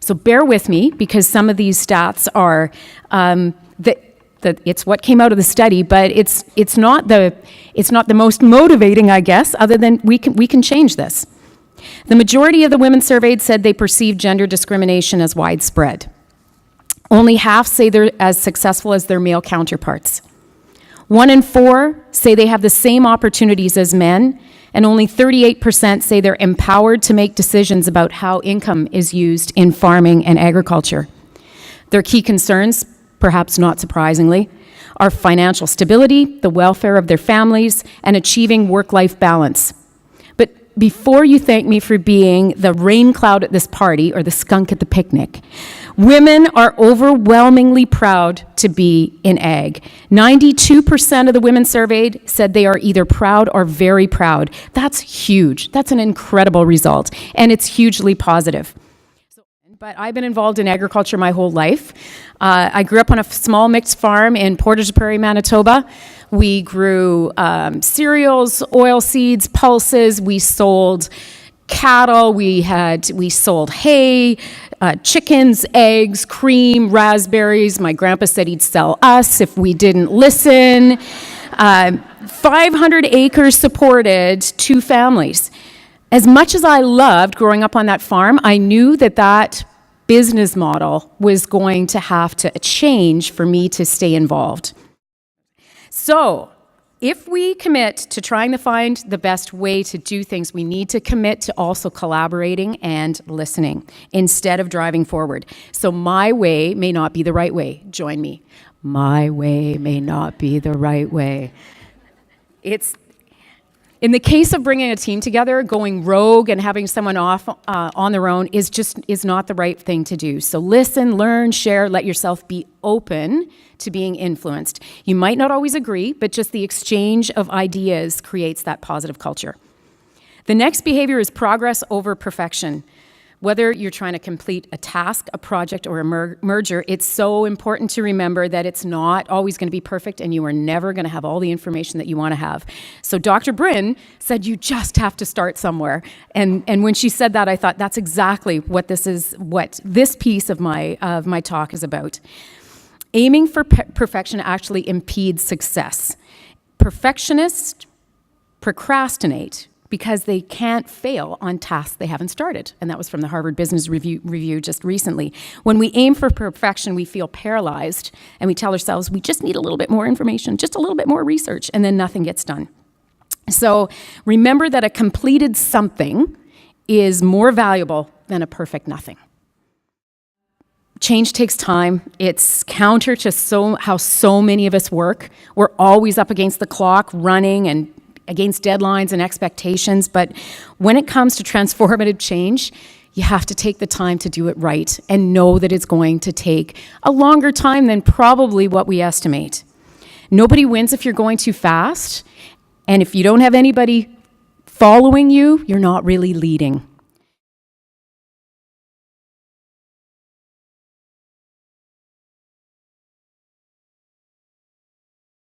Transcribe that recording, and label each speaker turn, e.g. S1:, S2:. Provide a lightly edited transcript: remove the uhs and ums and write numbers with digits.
S1: So bear with me, because some of these stats are, it's what came out of the study, but it's not the most motivating, I guess, other than we can change this. The majority of the women surveyed said they perceive gender discrimination as widespread. Only half say they're as successful as their male counterparts. 1 in 4 say they have the same opportunities as men, and only 38% say they're empowered to make decisions about how income is used in farming and agriculture. Their key concerns, perhaps not surprisingly, are financial stability, the welfare of their families, and achieving work-life balance. But before you thank me for being the rain cloud at this party or the skunk at the picnic, women are overwhelmingly proud to be in ag. 92% of the women surveyed said they are either proud or very proud. That's huge. That's an incredible result, and it's hugely positive. But I've been involved in agriculture my whole life. I grew up on a small mixed farm in Portage Prairie, Manitoba. We grew cereals, oil seeds, pulses. We sold cattle. We sold hay, chickens, eggs, cream, raspberries. My grandpa said he'd sell us if we didn't listen. 500 acres supported 2 families. As much as I loved growing up on that farm, I knew that business model was going to have to change for me to stay involved. So, if we commit to trying to find the best way to do things, we need to commit to also collaborating and listening instead of driving forward. So my way may not be the right way. Join me. My way may not be the right way. In the case of bringing a team together, going rogue and having someone off on their own is not the right thing to do. So listen, learn, share, let yourself be open to being influenced. You might not always agree, but just the exchange of ideas creates that positive culture. The next behavior is progress over perfection. Whether you're trying to complete a task, a project, or a merger, it's so important to remember that it's not always going to be perfect, and you are never going to have all the information that you want to have. So Dr. Bryn said you just have to start somewhere. And when she said that, I thought that's exactly what this piece of my talk is about. Aiming for perfection actually impedes success. Perfectionists procrastinate because they can't fail on tasks they haven't started. And that was from the Harvard Business Review just recently. When we aim for perfection, we feel paralyzed, and we tell ourselves we just need a little bit more information, just a little bit more research, and then nothing gets done. So remember that a completed something is more valuable than a perfect nothing. Change takes time. It's counter to how so many of us work. We're always up against the clock, running and against deadlines and expectations, but when it comes to transformative change, you have to take the time to do it right and know that it's going to take a longer time than probably what we estimate. Nobody wins if you're going too fast, and if you don't have anybody following you, you're not really leading.